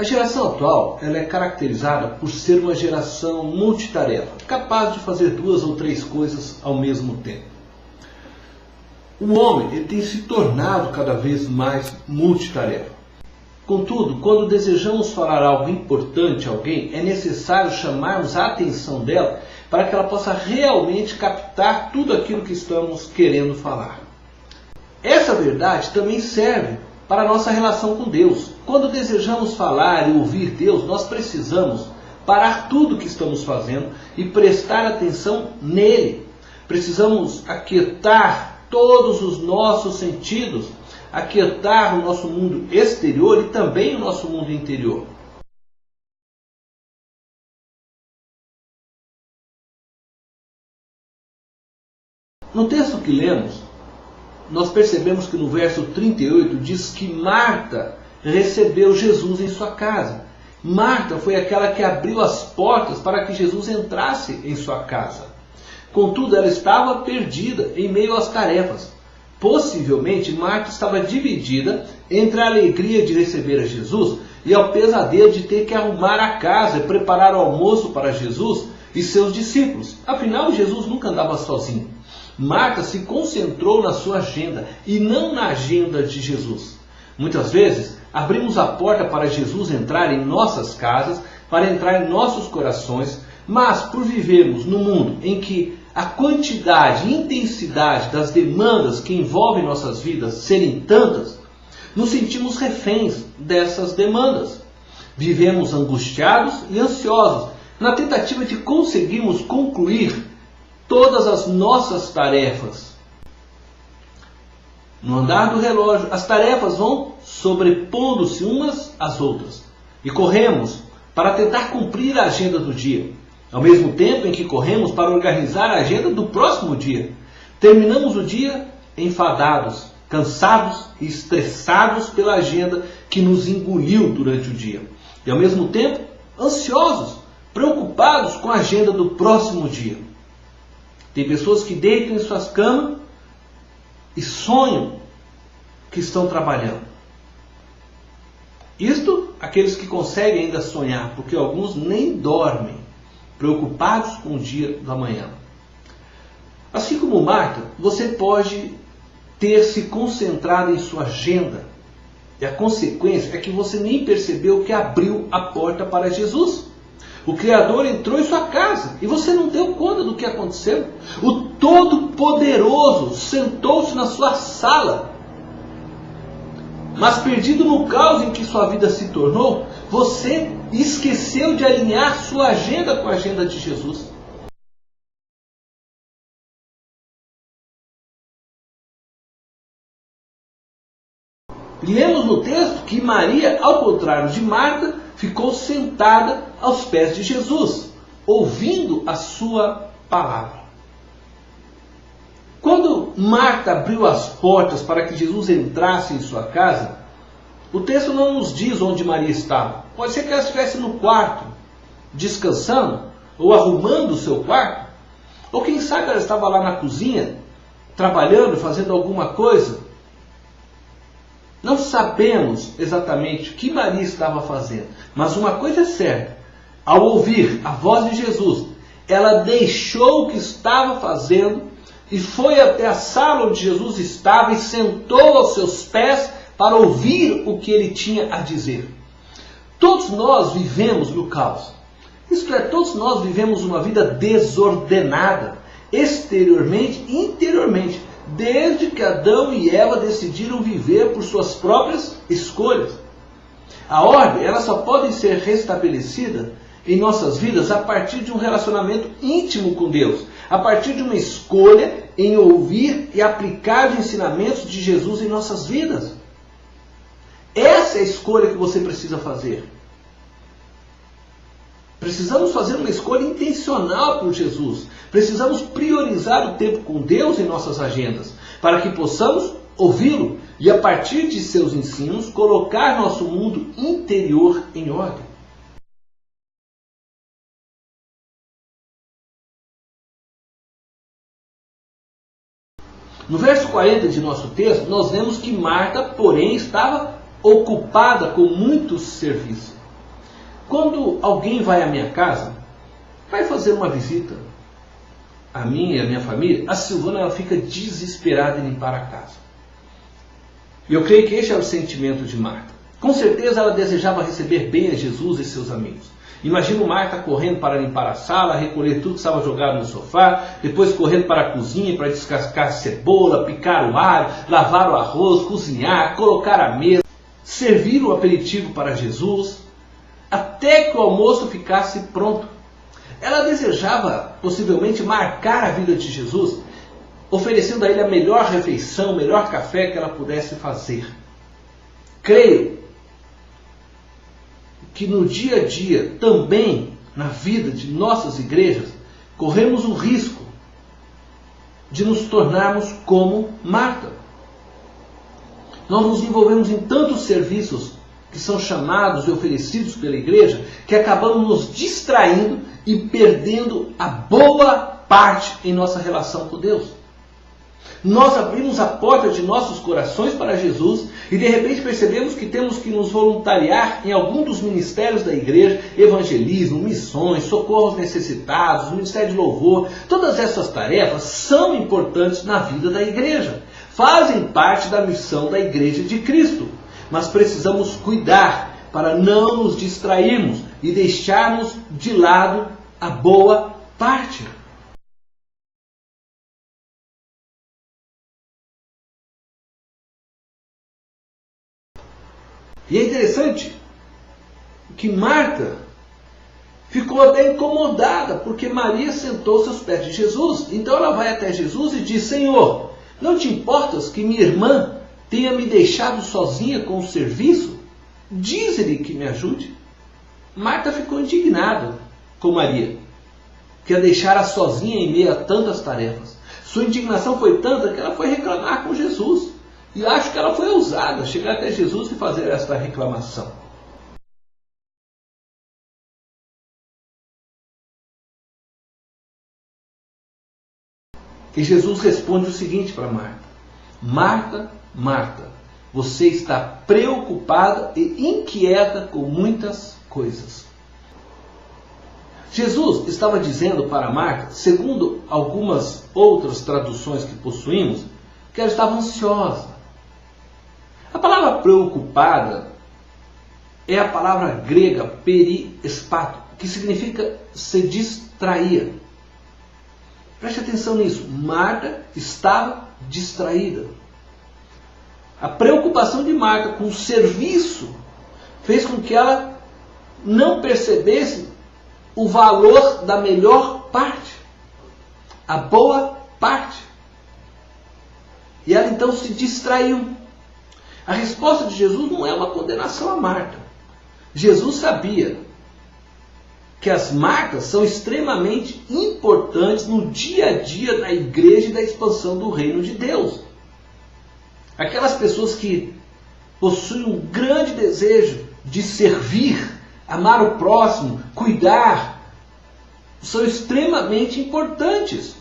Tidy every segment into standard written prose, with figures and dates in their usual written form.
A geração atual ela é caracterizada por ser uma geração multitarefa, capaz de fazer 2 ou 3 coisas ao mesmo tempo. O homem ele tem se tornado cada vez mais multitarefa. Contudo, quando desejamos falar algo importante a alguém, é necessário chamarmos a atenção dela para que ela possa realmente captar tudo aquilo que estamos querendo falar. Essa verdade também serve para a nossa relação com Deus. Quando desejamos falar e ouvir Deus, nós precisamos parar tudo o que estamos fazendo e prestar atenção nele. Precisamos aquietar todos os nossos sentidos, aquietar o nosso mundo exterior e também o nosso mundo interior. No texto que lemos, nós percebemos que no verso 38 diz que Marta recebeu Jesus em sua casa. Marta foi aquela que abriu as portas para que Jesus entrasse em sua casa. Contudo, ela estava perdida em meio às tarefas. Possivelmente, Marta estava dividida entre a alegria de receber a Jesus e ao pesadelo de ter que arrumar a casa e preparar o almoço para Jesus e seus discípulos. Afinal, Jesus nunca andava sozinho. Marta se concentrou na sua agenda e não na agenda de Jesus. Muitas vezes, abrimos a porta para Jesus entrar em nossas casas, para entrar em nossos corações, mas por vivermos num mundo em que a quantidade e intensidade das demandas que envolvem nossas vidas serem tantas, nos sentimos reféns dessas demandas. Vivemos angustiados e ansiosos, na tentativa de conseguirmos concluir todas as nossas tarefas. No andar do relógio, as tarefas vão sobrepondo-se umas às outras. E corremos para tentar cumprir a agenda do dia, ao mesmo tempo em que corremos para organizar a agenda do próximo dia. Terminamos o dia enfadados, cansados e estressados pela agenda que nos engoliu durante o dia. E ao mesmo tempo, ansiosos, preocupados com a agenda do próximo dia. Tem pessoas que deitam em suas camas e sonham que estão trabalhando. Isto, aqueles que conseguem ainda sonhar, porque alguns nem dormem, preocupados com o dia da manhã. Assim como Marta, você pode ter se concentrado em sua agenda. E a consequência é que você nem percebeu que abriu a porta para Jesus. O Criador entrou em sua casa e você não deu conta do que aconteceu. O Todo-Poderoso sentou-se na sua sala. Mas perdido no caos em que sua vida se tornou, você esqueceu de alinhar sua agenda com a agenda de Jesus. Lemos no texto que Maria, ao contrário de Marta, ficou sentada aos pés de Jesus, ouvindo a sua palavra. Quando Marta abriu as portas para que Jesus entrasse em sua casa, o texto não nos diz onde Maria estava. Pode ser que ela estivesse no quarto, descansando, ou arrumando o seu quarto, ou quem sabe ela estava lá na cozinha, trabalhando, fazendo alguma coisa. Não sabemos exatamente o que Maria estava fazendo, mas uma coisa é certa: ao ouvir a voz de Jesus, ela deixou o que estava fazendo e foi até a sala onde Jesus estava e sentou aos seus pés para ouvir o que ele tinha a dizer. Todos nós vivemos no caos. Isto é, todos nós vivemos uma vida desordenada, exteriormente e interiormente, desde que Adão e Eva decidiram viver por suas próprias escolhas. A ordem, ela só pode ser restabelecida em nossas vidas a partir de um relacionamento íntimo com Deus, a partir de uma escolha em ouvir e aplicar os ensinamentos de Jesus em nossas vidas. Essa é a escolha que você precisa fazer. Precisamos fazer uma escolha intencional por Jesus. Precisamos priorizar o tempo com Deus em nossas agendas, para que possamos ouvi-lo e, a partir de seus ensinos, colocar nosso mundo interior em ordem. No verso 40 de nosso texto, nós vemos que Marta, porém, estava ocupada com muitos serviços. Quando alguém vai à minha casa, vai fazer uma visita a mim e a minha família, a Silvana ela fica desesperada em limpar a casa. E eu creio que esse é o sentimento de Marta. Com certeza ela desejava receber bem a Jesus e seus amigos. Imagino Marta correndo para limpar a sala, recolher tudo que estava jogado no sofá, depois correndo para a cozinha para descascar a cebola, picar o alho, lavar o arroz, cozinhar, colocar a mesa, servir o aperitivo para Jesus, até que o almoço ficasse pronto. Ela desejava possivelmente marcar a vida de Jesus, oferecendo a ele a melhor refeição, o melhor café que ela pudesse fazer. Creio que no dia a dia, também na vida de nossas igrejas, corremos o risco de nos tornarmos como Marta. Nós nos envolvemos em tantos serviços que são chamados e oferecidos pela igreja, que acabamos nos distraindo e perdendo a boa parte em nossa relação com Deus. Nós abrimos a porta de nossos corações para Jesus e de repente percebemos que temos que nos voluntariar em algum dos ministérios da igreja, evangelismo, missões, socorro aos necessitados, ministério de louvor. Todas essas tarefas são importantes na vida da igreja, fazem parte da missão da igreja de Cristo, mas precisamos cuidar para não nos distrairmos e deixarmos de lado a boa parte. E é interessante que Marta ficou até incomodada, porque Maria sentou-se aos pés de Jesus. Então ela vai até Jesus e diz: Senhor, não te importas que minha irmã tenha me deixado sozinha com o serviço? Diz-lhe que me ajude. Marta ficou indignada com Maria, que a deixara sozinha em meio a tantas tarefas. Sua indignação foi tanta que ela foi reclamar com Jesus. E acho que ela foi ousada, chegar até Jesus e fazer esta reclamação. E Jesus responde o seguinte para Marta: Marta, Marta, você está preocupada e inquieta com muitas coisas. Jesus estava dizendo para Marta, segundo algumas outras traduções que possuímos, que ela estava ansiosa. A palavra preocupada é a palavra grega periespato, que significa se distrair. Preste atenção nisso. Marta estava distraída. A preocupação de Marta com o serviço fez com que ela não percebesse o valor da melhor parte, a boa parte. E ela então se distraiu. A resposta de Jesus não é uma condenação a Marta. Jesus sabia que as Martas são extremamente importantes no dia a dia da igreja e da expansão do reino de Deus. Aquelas pessoas que possuem um grande desejo de servir, amar o próximo, cuidar, são extremamente importantes.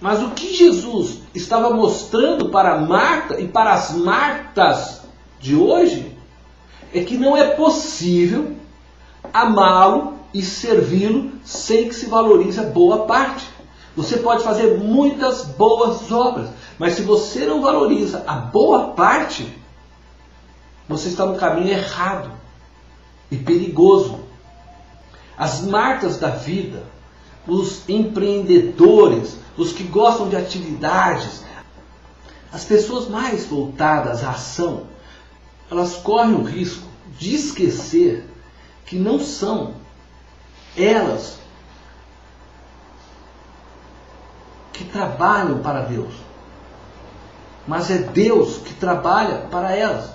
Mas o que Jesus estava mostrando para Marta e para as Martas de hoje é que não é possível amá-lo e servi-lo sem que se valorize a boa parte. Você pode fazer muitas boas obras, mas se você não valoriza a boa parte, você está no caminho errado e perigoso. As Martas da vida, os empreendedores, os que gostam de atividades, as pessoas mais voltadas à ação, elas correm o risco de esquecer que não são elas que trabalham para Deus, mas é Deus que trabalha para elas.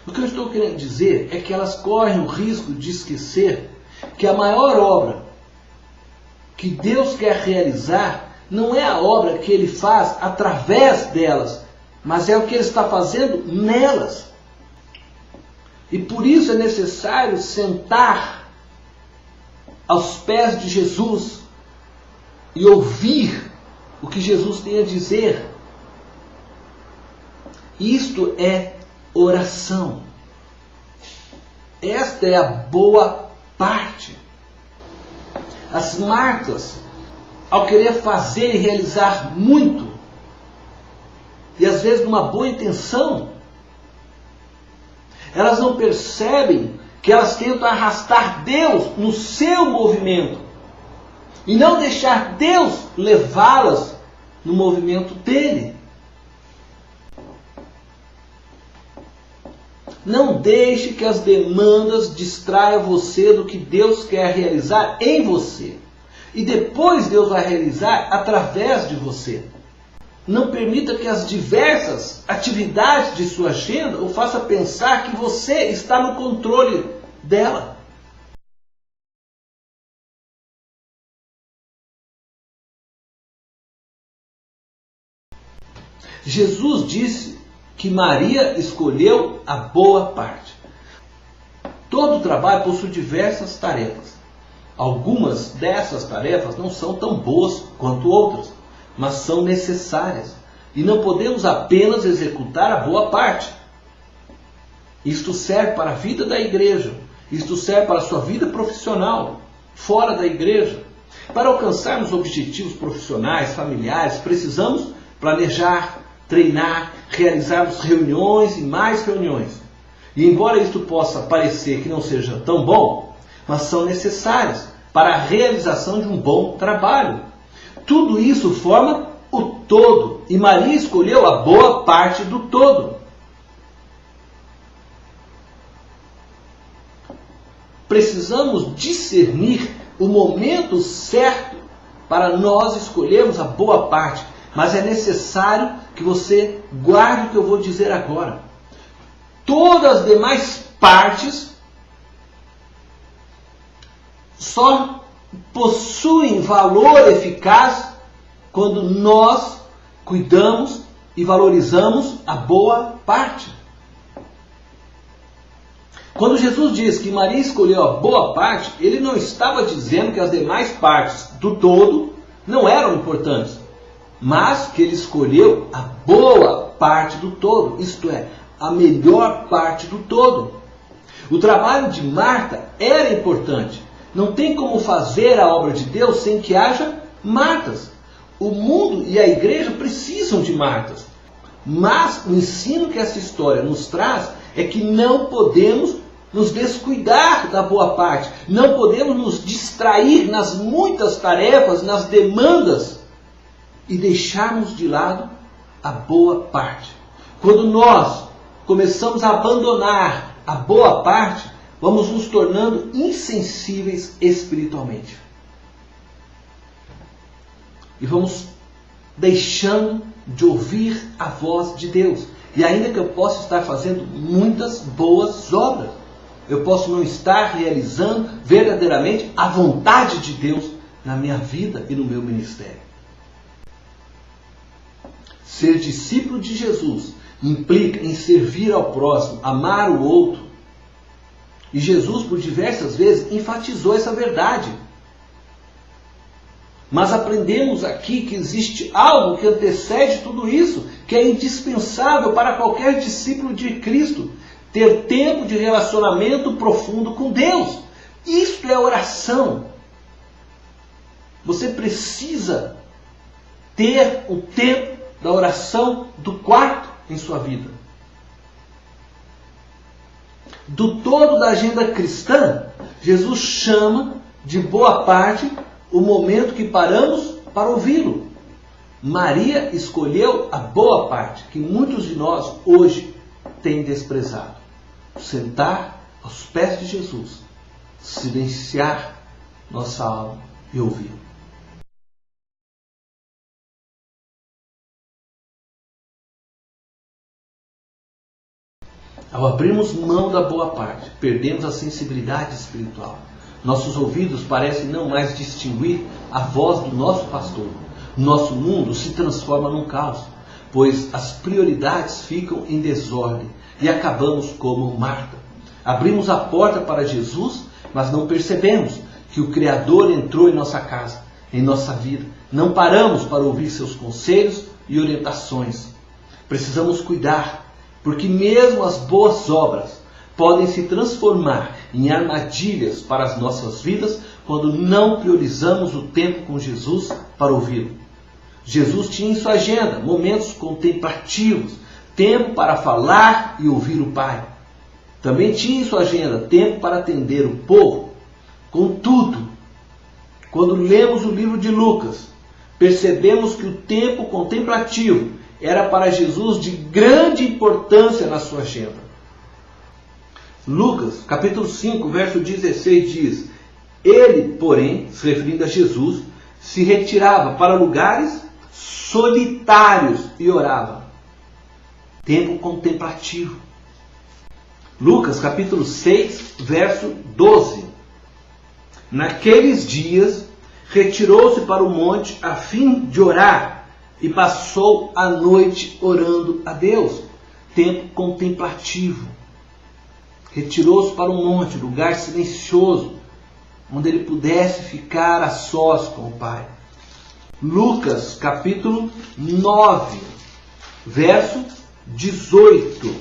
O que eu estou querendo dizer é que elas correm o risco de esquecer que a maior obra que Deus quer realizar não é a obra que Ele faz através delas, mas é o que Ele está fazendo nelas. E por isso é necessário sentar aos pés de Jesus e ouvir o que Jesus tem a dizer. Isto é oração. Esta é a boa parte. As Martas, ao querer fazer e realizar muito, e às vezes numa boa intenção, elas não percebem que elas tentam arrastar Deus no seu movimento e não deixar Deus levá-las no movimento dele. Não deixe que as demandas distraiam você do que Deus quer realizar em você. E depois Deus vai realizar através de você. Não permita que as diversas atividades de sua agenda o faça pensar que você está no controle dela. Jesus disse que Maria escolheu a boa parte. Todo trabalho possui diversas tarefas. Algumas dessas tarefas não são tão boas quanto outras, mas são necessárias. E não podemos apenas executar a boa parte. Isto serve para a vida da igreja. Isto serve para a sua vida profissional, fora da igreja. Para alcançarmos objetivos profissionais, familiares, precisamos planejar, treinar, realizarmos reuniões e mais reuniões. E embora isto possa parecer que não seja tão bom, mas são necessárias para a realização de um bom trabalho. Tudo isso forma o todo, e Maria escolheu a boa parte do todo. Precisamos discernir o momento certo para nós escolhermos a boa parte, mas é necessário que você guarde o que eu vou dizer agora. Todas as demais partes só possuem valor eficaz quando nós cuidamos e valorizamos a boa parte. Quando Jesus diz que Maria escolheu a boa parte, ele não estava dizendo que as demais partes do todo não eram importantes, mas que ele escolheu a boa parte do todo, isto é, a melhor parte do todo. O trabalho de Marta era importante. Não tem como fazer a obra de Deus sem que haja Martas. O mundo e a igreja precisam de Martas. Mas o ensino que essa história nos traz é que não podemos nos descuidar da boa parte. Não podemos nos distrair nas muitas tarefas, nas demandas e deixarmos de lado a boa parte. Quando nós começamos a abandonar a boa parte, vamos nos tornando insensíveis espiritualmente. E vamos deixando de ouvir a voz de Deus. E ainda que eu possa estar fazendo muitas boas obras, eu posso não estar realizando verdadeiramente a vontade de Deus na minha vida e no meu ministério. Ser discípulo de Jesus implica em servir ao próximo, amar o outro. E Jesus, por diversas vezes, enfatizou essa verdade. Mas aprendemos aqui que existe algo que antecede tudo isso, que é indispensável para qualquer discípulo de Cristo: ter tempo de relacionamento profundo com Deus. Isto é oração. Você precisa ter o tempo da oração do quarto em sua vida. Do todo da agenda cristã, Jesus chama de boa parte o momento que paramos para ouvi-lo. Maria escolheu a boa parte que muitos de nós hoje têm desprezado. Sentar aos pés de Jesus, silenciar nossa alma e ouvi-lo. Ao abrirmos mão da boa parte, perdemos a sensibilidade espiritual. Nossos ouvidos parecem não mais distinguir a voz do nosso pastor. Nosso mundo se transforma num caos, pois as prioridades ficam em desordem e acabamos como Marta. Abrimos a porta para Jesus, mas não percebemos que o Criador entrou em nossa casa, em nossa vida. Não paramos para ouvir seus conselhos e orientações. Precisamos cuidar, porque mesmo as boas obras podem se transformar em armadilhas para as nossas vidas quando não priorizamos o tempo com Jesus para ouvi-lo. Jesus tinha em sua agenda momentos contemplativos, tempo para falar e ouvir o Pai. Também tinha em sua agenda tempo para atender o povo. Contudo, quando lemos o livro de Lucas, percebemos que o tempo contemplativo era para Jesus de grande importância na sua agenda. Lucas, capítulo 5, verso 16 diz: Ele, porém, se referindo a Jesus, se retirava para lugares solitários e orava. Tempo contemplativo. Lucas, capítulo 6, verso 12. Naqueles dias, retirou-se para o monte a fim de orar e passou a noite orando a Deus. Tempo contemplativo. Retirou-se para um monte, lugar silencioso, onde ele pudesse ficar a sós com o Pai. Lucas, capítulo 9, verso 18.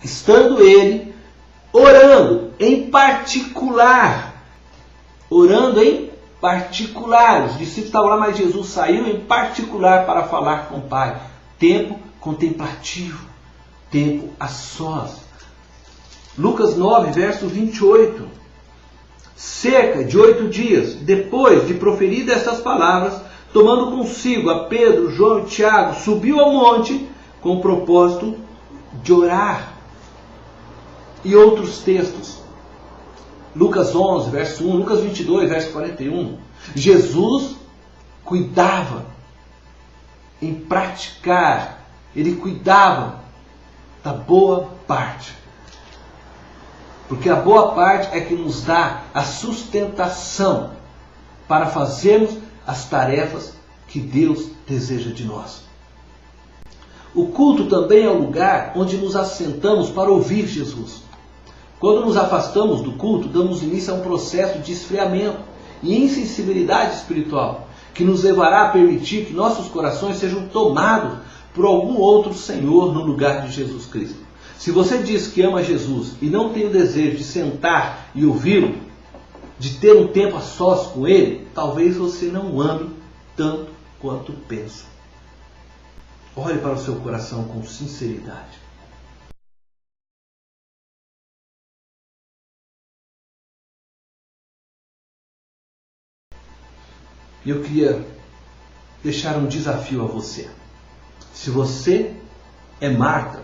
Estando ele orando em particular, os discípulos estavam lá, mas Jesus saiu em particular para falar com o Pai. Tempo contemplativo, tempo a sós. Lucas 9, verso 28. Cerca de 8 dias depois de proferidas essas palavras, tomando consigo a Pedro, João e Tiago, subiu ao monte com o propósito de orar. E outros textos. Lucas 11, verso 1, Lucas 22, verso 41. Jesus cuidava em praticar, ele cuidava da boa parte. Porque a boa parte é que nos dá a sustentação para fazermos as tarefas que Deus deseja de nós. O culto também é o lugar onde nos assentamos para ouvir Jesus. Quando nos afastamos do culto, damos início a um processo de esfriamento e insensibilidade espiritual, que nos levará a permitir que nossos corações sejam tomados por algum outro Senhor no lugar de Jesus Cristo. Se você diz que ama Jesus e não tem o desejo de sentar e ouvi-lo, de ter um tempo a sós com Ele, talvez você não o ame tanto quanto pensa. Olhe para o seu coração com sinceridade. E eu queria deixar um desafio a você. Se você é Marta,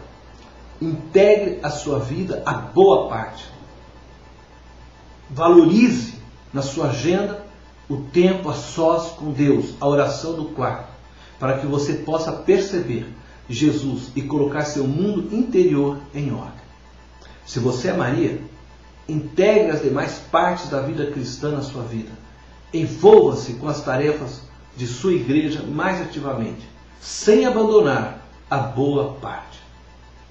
integre a sua vida a boa parte. Valorize na sua agenda o tempo a sós com Deus, a oração do quarto, para que você possa perceber Jesus e colocar seu mundo interior em ordem. Se você é Maria, integre as demais partes da vida cristã na sua vida. Envolva-se com as tarefas de sua igreja mais ativamente, sem abandonar a boa parte.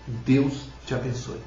Deus te abençoe.